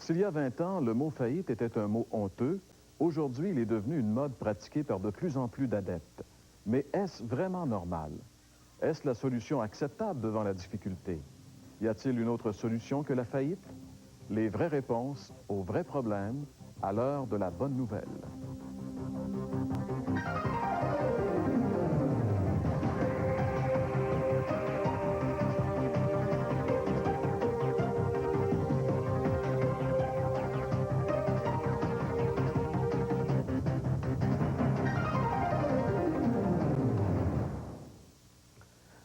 S'il y a 20 ans, le mot faillite était un mot honteux, aujourd'hui, il est devenu une mode pratiquée par de plus en plus d'adeptes. Mais est-ce vraiment normal? Est-ce la solution acceptable devant la difficulté? Y a-t-il une autre solution que la faillite? Les vraies réponses aux vrais problèmes à l'heure de la bonne nouvelle.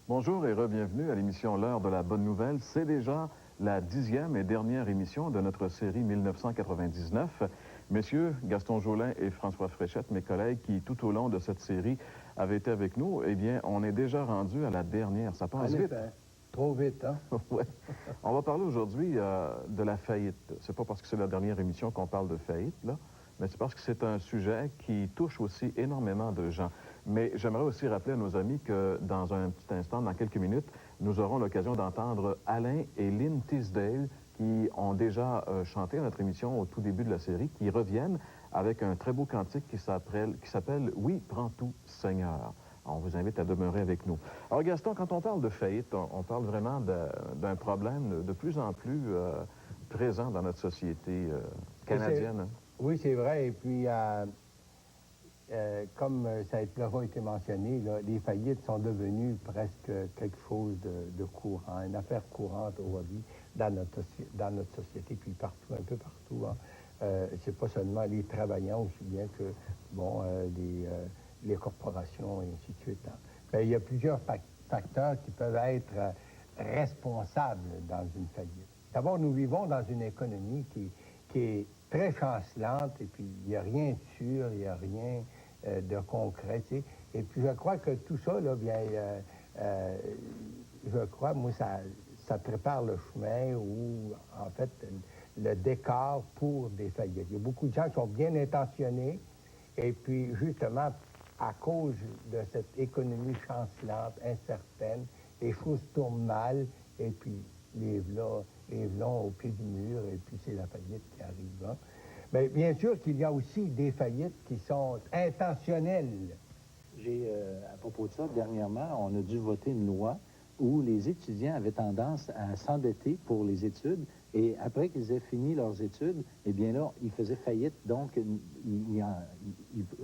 Bonjour et re-bienvenue à l'émission L'heure de la bonne nouvelle. C'est déjà la 10e et dernière émission de notre série 1999. Messieurs, Gaston Jolin et François Fréchette, mes collègues qui, tout au long de cette série, avaient été avec nous, eh bien, on est déjà rendu à la dernière. Ça passe vite. Trop vite, hein? Ouais. On va parler aujourd'hui de la faillite. C'est pas parce que c'est la dernière émission qu'on parle de faillite, là, mais c'est parce que c'est un sujet qui touche aussi énormément de gens. Mais j'aimerais aussi rappeler à nos amis que dans un petit instant, dans quelques minutes, nous aurons l'occasion d'entendre Alain et Lynn Tisdale qui ont déjà chanté à notre émission au tout début de la série, qui reviennent avec un très beau cantique qui s'appelle « Oui, prends tout, Seigneur ». On vous invite à demeurer avec nous. Alors Gaston, quand on parle de faillite, on parle vraiment d'un problème de plus en plus présent dans notre société canadienne. Oui, c'est vrai. Et puis, comme ça a été mentionné, là, les faillites sont devenues presque quelque chose de courant, une affaire courante aujourd'hui dans notre société, puis partout, un peu partout. Hein. C'est pas seulement les travailleurs, aussi bien que, bon, les corporations et ainsi de suite. Hein. Bien, il y a plusieurs facteurs qui peuvent être responsables dans une faillite. D'abord, nous vivons dans une économie qui est très chancelante, et puis il n'y a rien de sûr, il n'y a rien de concret. Tu sais. Et puis je crois que tout ça, là, bien, je crois, moi, ça prépare le chemin ou, en fait, le décor pour des faillites. Il y a beaucoup de gens qui sont bien intentionnés, et puis, justement, à cause de cette économie chancelante, incertaine, les choses tournent mal, et puis les v'là au pied du mur, et puis c'est la faillite qui arrive. Hein. Mais bien sûr qu'il y a aussi des faillites qui sont intentionnelles. À propos de ça, dernièrement, on a dû voter une loi où les étudiants avaient tendance à s'endetter pour les études, et après qu'ils aient fini leurs études, eh bien là, ils faisaient faillite, donc ils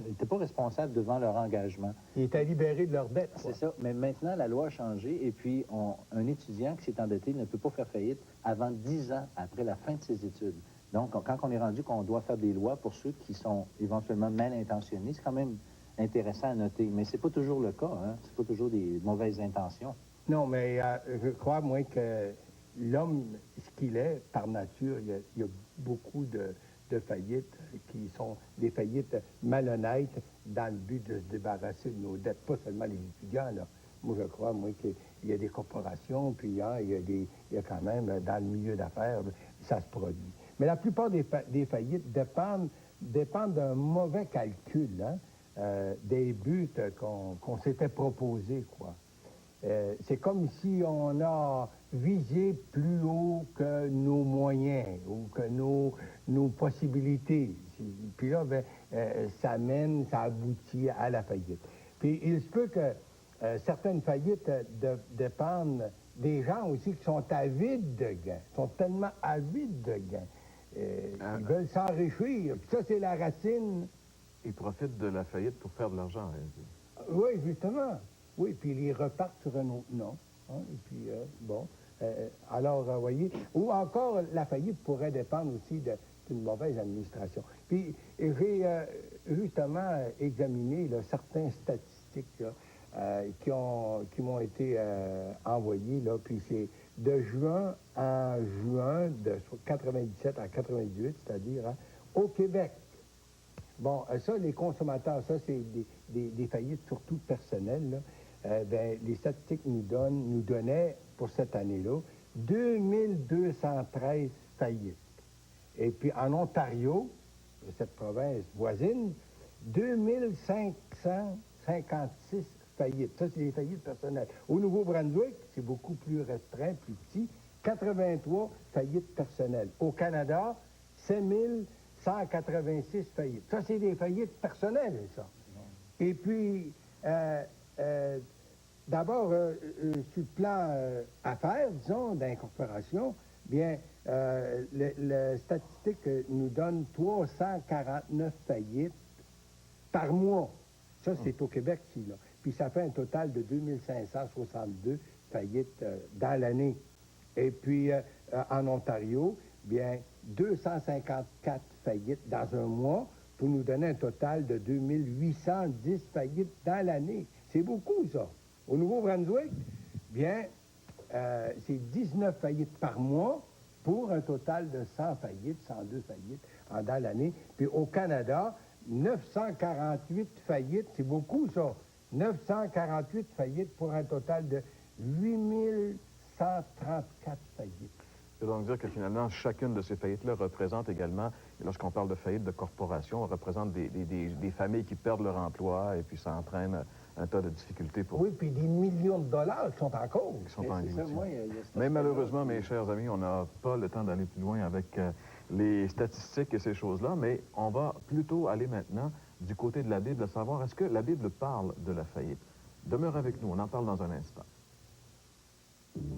n'étaient pas responsables devant leur engagement. Ils étaient libérés de leurs dettes. C'est ça, mais maintenant, la loi a changé, et puis un étudiant qui s'est endetté ne peut pas faire faillite avant 10 ans après la fin de ses études. Donc, quand on est rendu qu'on doit faire des lois pour ceux qui sont éventuellement mal intentionnés, c'est quand même intéressant à noter, mais c'est pas toujours le cas, hein? C'est pas toujours des mauvaises intentions. Non, mais je crois, moi, que l'homme, ce qu'il est, par nature, il y a beaucoup de faillites qui sont des faillites malhonnêtes dans le but de se débarrasser de nos dettes, pas seulement les étudiants, là. Moi, je crois, moi, qu'il y a des corporations, puis hein, il y a quand même, dans le milieu d'affaires, ça se produit. Mais la plupart des faillites dépendent d'un mauvais calcul, hein, des buts qu'on s'était proposés, quoi. C'est comme si on a visé plus haut que nos moyens ou que nos possibilités. Puis là, ben, ça aboutit à la faillite. Puis il se peut que certaines faillites dépendent des gens aussi qui sont avides de gains, sont tellement avides de gains. Ils veulent s'enrichir. Puis ça, c'est la racine. Ils profitent de la faillite pour faire de l'argent. Hein. Oui, justement. Oui, puis ils repartent sur un autre nom. Hein, et puis, bon. Alors, vous voyez, ou encore, la faillite pourrait dépendre aussi d'une mauvaise administration. Puis, j'ai justement examiné là, certaines statistiques là, qui m'ont été envoyées, là, puis c'est de juin en juin, de 97 à 98, c'est-à-dire hein, au Québec. Bon, ça, les consommateurs, ça, c'est des faillites surtout personnelles, là. Ben, les statistiques nous donnaient, pour cette année-là, 2213 faillites. Et puis, en Ontario, cette province voisine, 2556 faillites. Ça, c'est les faillites personnelles. Au Nouveau-Brunswick, c'est beaucoup plus restreint, plus petit, 83 faillites personnelles. Au Canada, 186 faillites. Ça, c'est des faillites personnelles, ça. Et puis, d'abord, sur le plan affaires, disons, d'incorporation, bien, le statistique nous donne 349 faillites par mois. Ça, c'est au Québec, ici, là. Puis ça fait un total de 2562 faillites dans l'année. Et puis, en Ontario, bien, 254 faillites dans un mois pour nous donner un total de 2810 faillites dans l'année. C'est beaucoup, ça. Au Nouveau-Brunswick, bien, c'est 19 faillites par mois pour un total de 100 faillites, 102 faillites dans l'année. Puis au Canada, 948 faillites, c'est beaucoup, ça. 948 faillites pour un total de 8134 faillites. C'est donc dire que finalement, chacune de ces faillites-là représente également, et lorsqu'on parle de faillite de corporation, on représente des familles qui perdent leur emploi et puis ça entraîne un tas de difficultés pour... Oui, puis des millions de dollars qui sont en cause. Qui sont en C'est ça, limite. moi, Mais malheureusement, mes chers amis, on n'a pas le temps d'aller plus loin avec les statistiques et ces choses-là, mais on va plutôt aller maintenant du côté de la Bible, à savoir, est-ce que la Bible parle de la faillite? Demeure avec nous, on en parle dans un instant.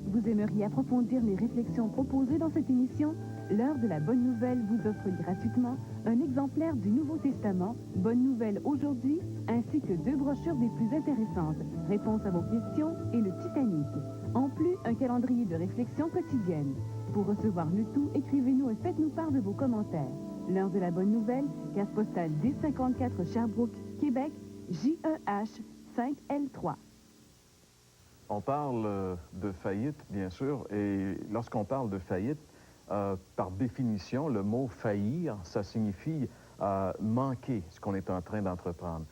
Vous aimeriez approfondir les réflexions proposées dans cette émission? L'heure de la bonne nouvelle vous offre gratuitement un exemplaire du Nouveau Testament, Bonne Nouvelle aujourd'hui, ainsi que 2 brochures des plus intéressantes, Réponse à vos questions et le Titanic. En plus, un calendrier de réflexion quotidienne. Pour recevoir le tout, écrivez-nous et faites-nous part de vos commentaires. L'heure de la bonne nouvelle, case postale D54 Sherbrooke, Québec, JEH 5L3. On parle de faillite, bien sûr, et lorsqu'on parle de faillite, par définition, le mot faillir, ça signifie manquer ce qu'on est en train d'entreprendre.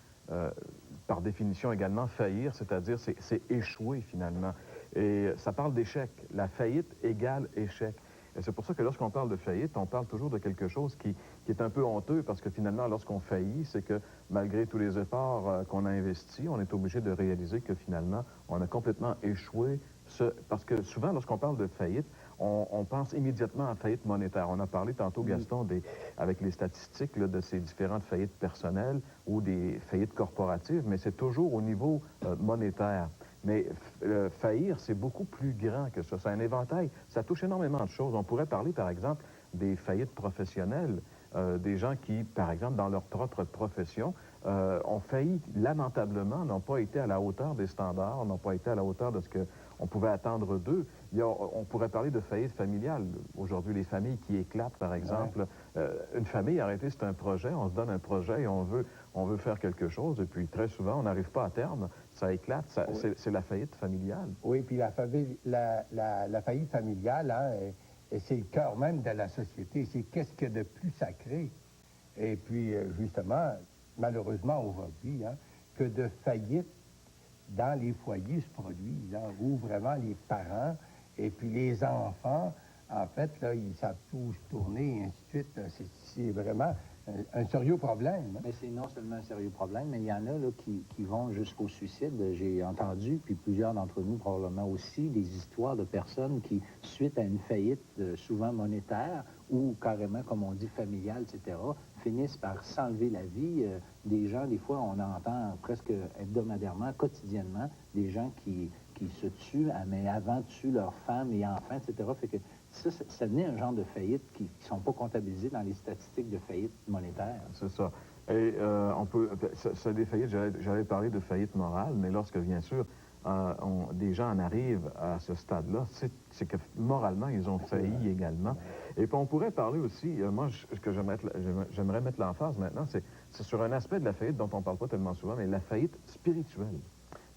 Par définition également, faillir, c'est-à-dire c'est échouer finalement. Et ça parle d'échec. La faillite égale échec. Et c'est pour ça que lorsqu'on parle de faillite, on parle toujours de quelque chose qui est un peu honteux, parce que finalement, lorsqu'on faillit, c'est que malgré tous les efforts qu'on a investis, on est obligé de réaliser que finalement, on a complètement échoué. Parce que souvent, lorsqu'on parle de faillite, on pense immédiatement à faillite monétaire. On a parlé tantôt, Gaston, avec les statistiques là, de ces différentes faillites personnelles ou des faillites corporatives, mais c'est toujours au niveau monétaire. Mais faillir, c'est beaucoup plus grand que ça. C'est un éventail. Ça touche énormément de choses. On pourrait parler, par exemple, des faillites professionnelles, des gens qui, par exemple, dans leur propre profession, ont failli lamentablement, n'ont pas été à la hauteur des standards, n'ont pas été à la hauteur de ce qu'on pouvait attendre d'eux. On pourrait parler de faillite familiale. Aujourd'hui, les familles qui éclatent, par exemple. Ouais. Une famille arrêtée, c'est un projet. On se donne un projet et on veut faire quelque chose. Et puis, très souvent, on n'arrive pas à terme. Ça éclate. Oui. C'est la faillite familiale. Oui, puis la faillite familiale, hein, c'est le cœur même de la société. C'est qu'est-ce qu'il y a de plus sacré. Et puis, justement, malheureusement, aujourd'hui, hein, que de faillites dans les foyers se produisent, hein, où vraiment les parents et puis les enfants, en fait, là, ils savent tout se tourner, et ainsi de suite. C'est vraiment un sérieux problème. Hein? Mais c'est non seulement un sérieux problème, mais il y en a là, qui vont jusqu'au suicide. J'ai entendu, puis plusieurs d'entre nous probablement aussi, des histoires de personnes qui, suite à une faillite souvent monétaire ou carrément, comme on dit, familiale, etc., finissent par s'enlever la vie. Des gens, des fois, on entend presque hebdomadairement, quotidiennement, des gens qui se tuent, mais avant tuent leurs femmes et enfants, etc. Fait que ça venait un genre de faillite qui ne sont pas comptabilisés dans les statistiques de faillite monétaire. C'est ça. Et c'est des faillites, j'avais parlé de faillite morale, mais lorsque, bien sûr, des gens en arrivent à ce stade-là, c'est que moralement, ils ont failli également. Et puis, on pourrait parler aussi, moi, ce que j'aimerais mettre l'emphase maintenant, c'est sur un aspect de la faillite dont on ne parle pas tellement souvent, mais la faillite spirituelle.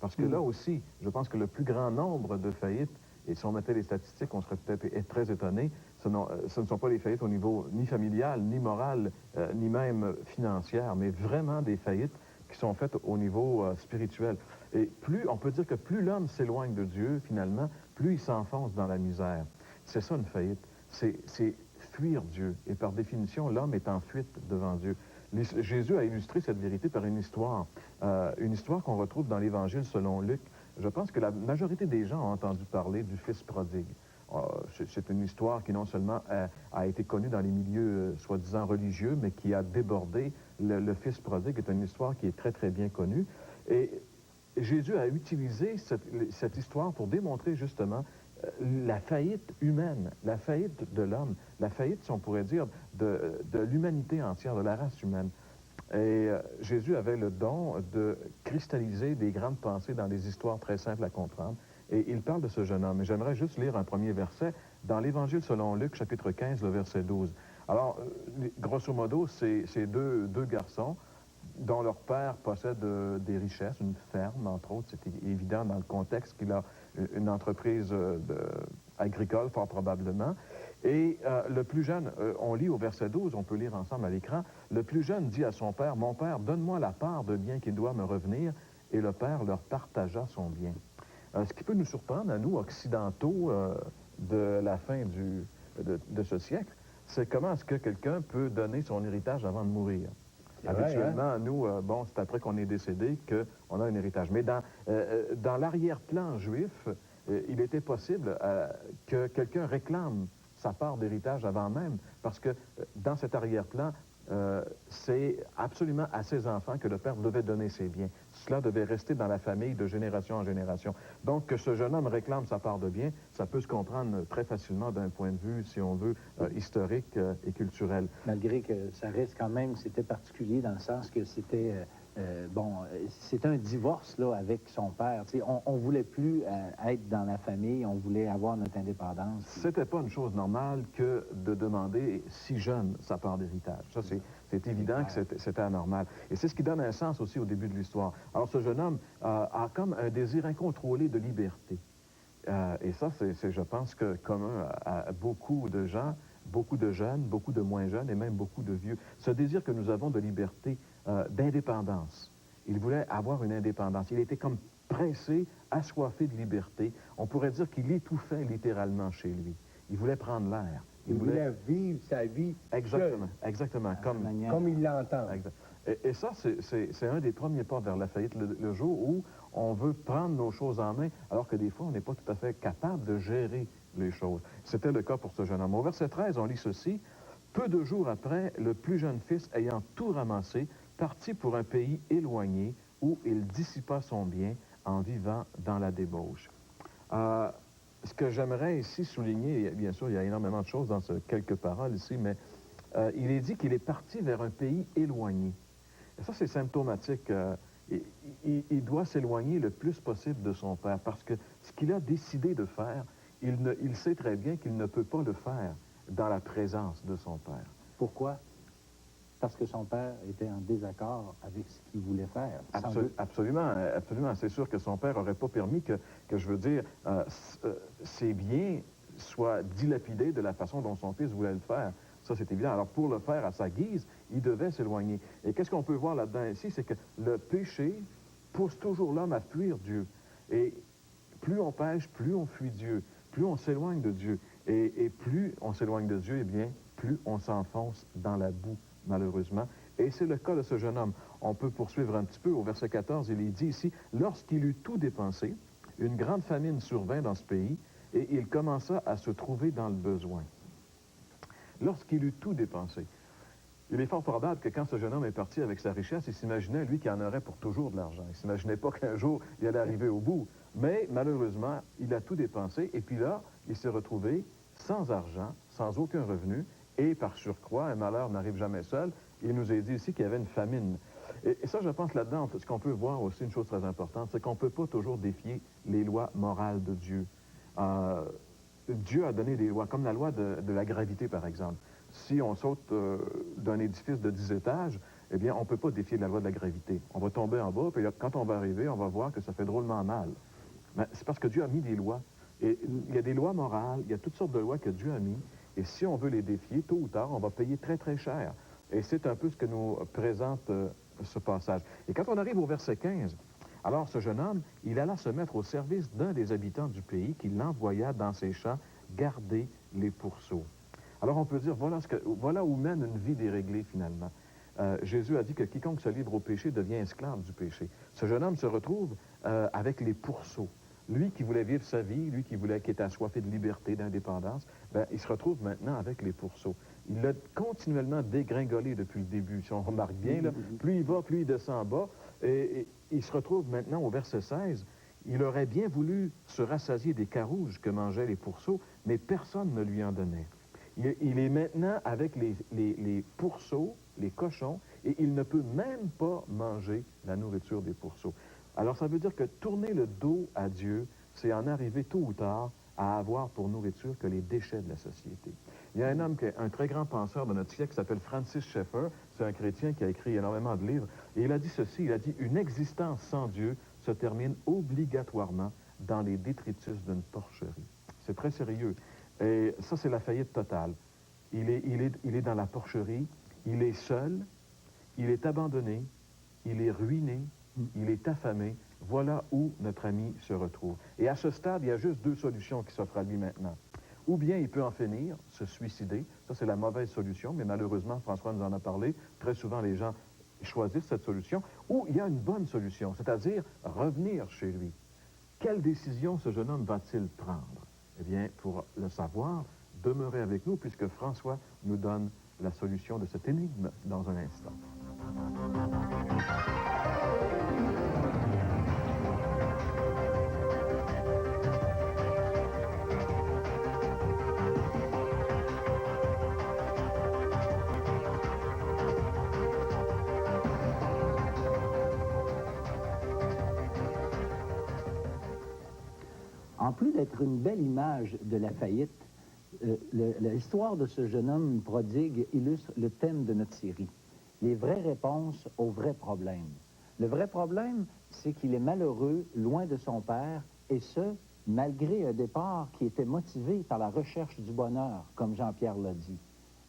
Parce que là aussi, je pense que le plus grand nombre de faillites, et si on mettait les statistiques, on serait peut-être très étonné, ce ne sont pas des faillites au niveau ni familial, ni moral, ni même financière, mais vraiment des faillites qui sont faites au niveau spirituel. Et on peut dire que plus l'homme s'éloigne de Dieu, finalement, plus il s'enfonce dans la misère. C'est ça une faillite. C'est fuir Dieu. Et par définition, l'homme est en fuite devant Dieu. Jésus a illustré cette vérité par une histoire qu'on retrouve dans l'Évangile selon Luc. Je pense que la majorité des gens ont entendu parler du Fils prodigue. c'est une histoire qui non seulement a été connue dans les milieux soi-disant religieux, mais qui a débordé. Le Fils prodigue est une histoire qui est très, très bien connue. Et Jésus a utilisé cette histoire pour démontrer justement la faillite humaine, la faillite de l'homme, la faillite, si on pourrait dire, de l'humanité entière, de la race humaine. Et Jésus avait le don de cristalliser des grandes pensées dans des histoires très simples à comprendre. Et il parle de ce jeune homme. Et j'aimerais juste lire un premier verset dans l'Évangile selon Luc, chapitre 15, le verset 12. Alors, grosso modo, c'est deux garçons dont leur père possède des richesses, une ferme, entre autres. C'est évident dans le contexte qu'il a une entreprise agricole, fort probablement. Et le plus jeune, on lit au verset 12, on peut lire ensemble à l'écran, le plus jeune dit à son père, « Mon père, donne-moi la part de bien qui doit me revenir. » Et le père leur partagea son bien. Ce qui peut nous surprendre, à nous, occidentaux de la fin de ce siècle, c'est comment est-ce que quelqu'un peut donner son héritage avant de mourir. Habituellement, hein? Nous, bon, c'est après qu'on est décédé qu'on a un héritage. Mais dans l'arrière-plan juif, il était possible que quelqu'un réclame sa part d'héritage avant même, parce que dans cet arrière-plan, c'est absolument à ses enfants que le père devait donner ses biens. Cela devait rester dans la famille de génération en génération. Donc, que ce jeune homme réclame sa part de biens, ça peut se comprendre très facilement d'un point de vue, si on veut, historique et culturel. Malgré que ça reste quand même, c'était particulier dans le sens que c'était... c'était un divorce là, avec son père. On ne voulait plus être dans la famille, on voulait avoir notre indépendance. C'était pas une chose normale que de demander si jeune sa part d'héritage. Ça, c'est évident que c'était anormal. Et c'est ce qui donne un sens aussi au début de l'histoire. Alors, ce jeune homme a comme un désir incontrôlé de liberté. Et ça, c'est, je pense, commun à beaucoup de gens, beaucoup de jeunes, beaucoup de moins jeunes et même beaucoup de vieux. Ce désir que nous avons de liberté, d'indépendance. Il voulait avoir une indépendance. Il était comme pressé, assoiffé de liberté. On pourrait dire qu'il étouffait littéralement chez lui. Il voulait prendre l'air. Il voulait vivre sa vie exactement, seul. Exactement, comme il l'entend. Et ça, c'est un des premiers pas vers la faillite, le jour où on veut prendre nos choses en main, alors que des fois, on n'est pas tout à fait capable de gérer les choses. C'était le cas pour ce jeune homme. Au verset 13, on lit ceci. « Peu de jours après, le plus jeune fils, ayant tout ramassé, partit pour un pays éloigné où il dissipa son bien en vivant dans la débauche. » Ce que j'aimerais ici souligner, bien sûr, il y a énormément de choses dans ces quelques paroles ici, mais il est dit qu'il est parti vers un pays éloigné. Et ça, c'est symptomatique. Il doit s'éloigner le plus possible de son père, parce que ce qu'il a décidé de faire, il sait très bien qu'il ne peut pas le faire dans la présence de son père. Pourquoi? Parce que son père était en désaccord avec ce qu'il voulait faire. Absolument, absolument. C'est sûr que son père n'aurait pas permis que je veux dire, ses biens soient dilapidés de la façon dont son fils voulait le faire. Ça, c'est évident. Alors, pour le faire à sa guise, il devait s'éloigner. Et qu'est-ce qu'on peut voir là-dedans ici? C'est que le péché pousse toujours l'homme à fuir Dieu. Et plus on pêche, plus on fuit Dieu, plus on s'éloigne de Dieu. Et plus on s'éloigne de Dieu, eh bien, plus on s'enfonce dans la boue, malheureusement. Et c'est le cas de ce jeune homme. On peut poursuivre un petit peu. Au verset 14, il est dit ici, « Lorsqu'il eut tout dépensé, une grande famine survint dans ce pays, et il commença à se trouver dans le besoin. » Lorsqu'il eut tout dépensé. Il est fort probable que quand ce jeune homme est parti avec sa richesse, il s'imaginait, lui, qu'il en aurait pour toujours de l'argent. Il ne s'imaginait pas qu'un jour, il allait arriver au bout. Mais, malheureusement, il a tout dépensé. Et puis là, il s'est retrouvé sans argent, sans aucun revenu. Et par surcroît, un malheur n'arrive jamais seul. Il nous est dit ici qu'il y avait une famine. Et ça, je pense là-dedans, ce qu'on peut voir aussi, une chose très importante, c'est qu'on ne peut pas toujours défier les lois morales de Dieu. Dieu a donné des lois, comme la loi de la gravité, par exemple. Si on saute d'un édifice de 10 étages, eh bien, on ne peut pas défier la loi de la gravité. On va tomber en bas, puis quand on va arriver, on va voir que ça fait drôlement mal. Mais c'est parce que Dieu a mis des lois. Et il y a des lois morales, il y a toutes sortes de lois que Dieu a mis. Et si on veut les défier, tôt ou tard, on va payer très, très cher. Et c'est un peu ce que nous présente ce passage. Et quand on arrive au verset 15, alors ce jeune homme, il alla se mettre au service d'un des habitants du pays qui l'envoya dans ses champs garder les pourceaux. Alors on peut dire, voilà où mène une vie déréglée finalement. Jésus a dit que quiconque se livre au péché devient esclave du péché. Ce jeune homme se retrouve avec les pourceaux. Lui qui voulait vivre sa vie, lui qui était assoiffé de liberté, d'indépendance, ben, il se retrouve maintenant avec les pourceaux. Il l'a continuellement dégringolé depuis le début. Si on remarque bien, là, plus il va, plus il descend en bas. Et il se retrouve maintenant au verset 16. Il aurait bien voulu se rassasier des carouges que mangeaient les pourceaux, mais personne ne lui en donnait. Il est maintenant avec les pourceaux, les cochons, et il ne peut même pas manger la nourriture des pourceaux. Alors ça veut dire que tourner le dos à Dieu, c'est en arriver tôt ou tard à avoir pour nourriture que les déchets de la société. Il y a un homme, un très grand penseur de notre siècle, qui s'appelle Francis Schaeffer. C'est un chrétien qui a écrit énormément de livres. Et il a dit ceci, il a dit « Une existence sans Dieu se termine obligatoirement dans les détritus d'une porcherie. » C'est très sérieux. Et ça, c'est la faillite totale. Il est dans la porcherie, il est seul, il est abandonné, il est ruiné, il est affamé. Voilà où notre ami se retrouve. Et à ce stade, il y a juste deux solutions qui s'offrent à lui maintenant. Ou bien il peut en finir, se suicider. Ça, c'est la mauvaise solution, mais malheureusement, François nous en a parlé. Très souvent, les gens choisissent cette solution. Ou il y a une bonne solution, c'est-à-dire revenir chez lui. Quelle décision ce jeune homme va-t-il prendre? Eh bien, pour le savoir, demeurez avec nous, puisque François nous donne la solution de cette énigme dans un instant. En plus d'être une belle image de la faillite, l'histoire de ce jeune homme prodigue illustre le thème de notre série, les vraies réponses aux vrais problèmes. Le vrai problème, c'est qu'il est malheureux, loin de son père, et ce, malgré un départ qui était motivé par la recherche du bonheur, comme Jean-Pierre l'a dit.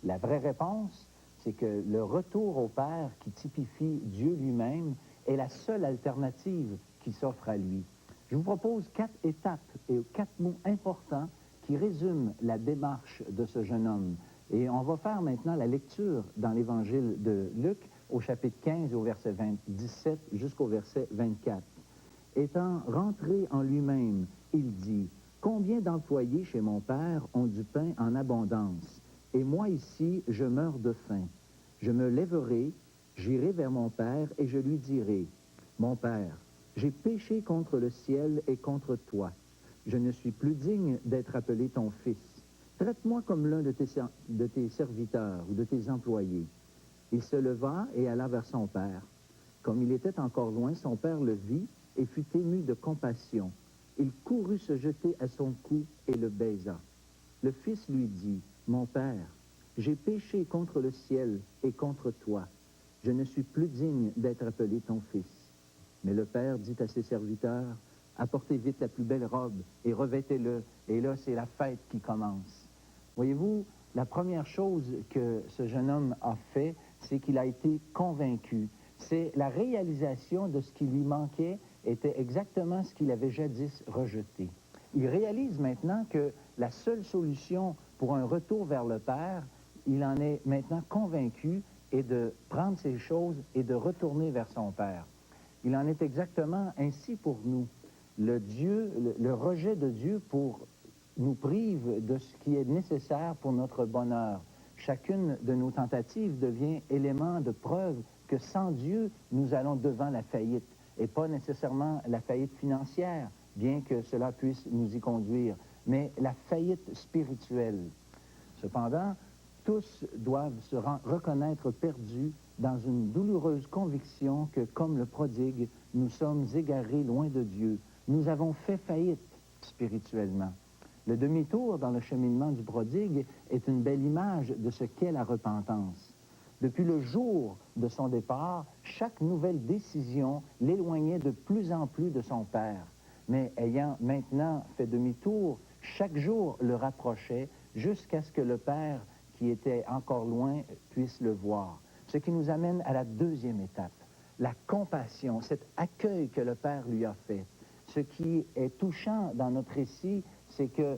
La vraie réponse, c'est que le retour au père qui typifie Dieu lui-même est la seule alternative qui s'offre à lui. Je vous propose 4 étapes et 4 mots importants qui résument la démarche de ce jeune homme. Et on va faire maintenant la lecture dans l'Évangile de Luc, au chapitre 15, au verset 17 jusqu'au verset 24. Étant rentré en lui-même, il dit, « Combien d'employés chez mon père ont du pain en abondance, et moi ici, je meurs de faim. Je me lèverai, j'irai vers mon père, et je lui dirai, « Mon père, j'ai péché contre le ciel et contre toi. Je ne suis plus digne d'être appelé ton fils. Traite-moi comme l'un de tes serviteurs ou de tes employés. » Il se leva et alla vers son père. Comme il était encore loin, son père le vit et fut ému de compassion. Il courut se jeter à son cou et le baisa. Le fils lui dit, « Mon père, j'ai péché contre le ciel et contre toi. Je ne suis plus digne d'être appelé ton fils. » Mais le père dit à ses serviteurs, « Apportez vite la plus belle robe et revêtez-le. » Et là, c'est la fête qui commence. Voyez-vous, la première chose que ce jeune homme a fait, c'est qu'il a été convaincu. C'est la réalisation de ce qui lui manquait était exactement ce qu'il avait jadis rejeté. Il réalise maintenant que la seule solution pour un retour vers le Père, il en est maintenant convaincu, est de prendre ces choses et de retourner vers son Père. Il en est exactement ainsi pour nous. Le rejet de Dieu nous prive de ce qui est nécessaire pour notre bonheur. Chacune de nos tentatives devient élément de preuve que sans Dieu, nous allons devant la faillite, et pas nécessairement la faillite financière, bien que cela puisse nous y conduire, mais la faillite spirituelle. Cependant, tous doivent se reconnaître perdus dans une douloureuse conviction que, comme le prodigue, nous sommes égarés loin de Dieu. Nous avons fait faillite spirituellement. Le demi-tour dans le cheminement du prodigue est une belle image de ce qu'est la repentance. Depuis le jour de son départ, chaque nouvelle décision l'éloignait de plus en plus de son Père. Mais ayant maintenant fait demi-tour, chaque jour le rapprochait jusqu'à ce que le Père, qui était encore loin, puisse le voir. Ce qui nous amène à la deuxième étape, la compassion, cet accueil que le Père lui a fait. Ce qui est touchant dans notre récit, c'est que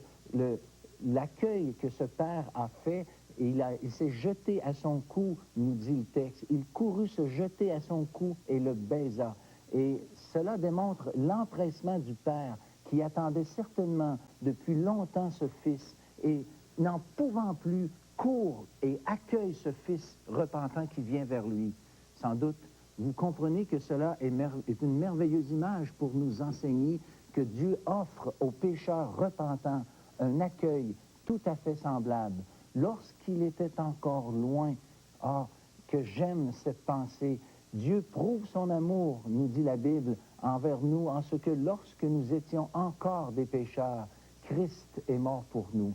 l'accueil que ce Père a fait, il s'est jeté à son cou, nous dit le texte. Il courut se jeter à son cou et le baisa. Et cela démontre l'empressement du Père qui attendait certainement depuis longtemps ce fils et n'en pouvant plus, court et accueille ce fils repentant qui vient vers lui. Sans doute, vous comprenez que cela est une merveilleuse image pour nous enseigner que Dieu offre aux pécheurs repentants un accueil tout à fait semblable. Lorsqu'il était encore loin, ah, que j'aime cette pensée, Dieu prouve son amour, nous dit la Bible, envers nous, en ce que lorsque nous étions encore des pécheurs, Christ est mort pour nous.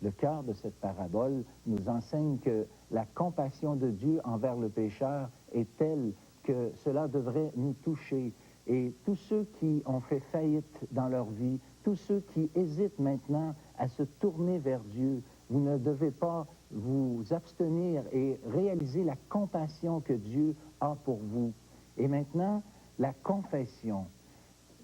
Le cœur de cette parabole nous enseigne que la compassion de Dieu envers le pécheur est telle que cela devrait nous toucher. Et tous ceux qui ont fait faillite dans leur vie, tous ceux qui hésitent maintenant à se tourner vers Dieu, vous ne devez pas vous abstenir et réaliser la compassion que Dieu a pour vous. Et maintenant, la confession.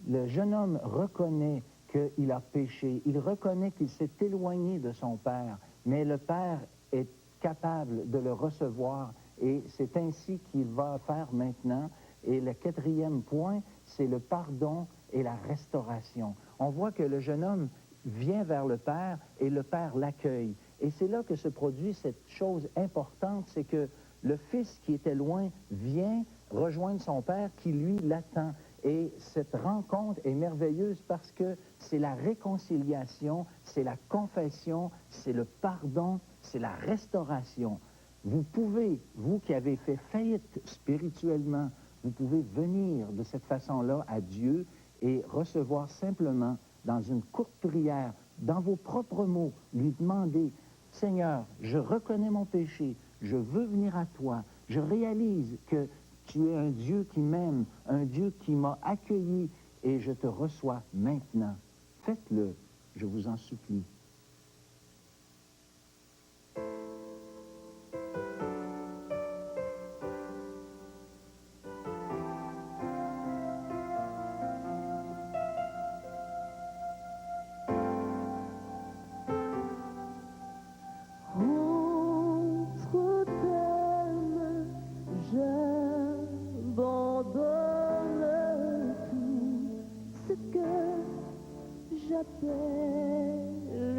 Le jeune homme reconnaît qu'il a péché, il reconnaît qu'il s'est éloigné de son père, mais le père est capable de le recevoir et c'est ainsi qu'il va faire maintenant. Et le quatrième point, c'est le pardon et la restauration. On voit que le jeune homme vient vers le père et le père l'accueille. Et c'est là que se produit cette chose importante, c'est que le fils qui était loin vient rejoindre son père qui, lui, l'attend. Et cette rencontre est merveilleuse parce que c'est la réconciliation, c'est la confession, c'est le pardon, c'est la restauration. Vous pouvez, vous qui avez fait faillite spirituellement, vous pouvez venir de cette façon-là à Dieu et recevoir simplement dans une courte prière, dans vos propres mots, lui demander « Seigneur, je reconnais mon péché, je veux venir à toi, je réalise que tu es un Dieu qui m'aime, un Dieu qui m'a accueilli et je te reçois maintenant. Faites-le, je vous en supplie. » Entre peines, j'abandonne tout ce que j'appelle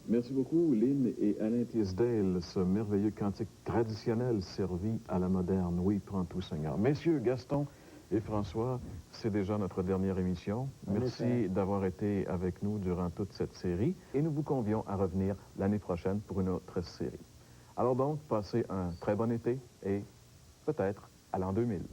Merci beaucoup, Lynn et Alain Tisdale, ce merveilleux cantique traditionnel servi à la moderne. Oui, prends tout, Seigneur. Messieurs, Gaston et François, c'est déjà notre dernière émission. Merci d'avoir été avec nous durant toute cette série et nous vous convions à revenir l'année prochaine pour une autre série. Alors donc, passez un très bon été et peut-être à l'an 2000.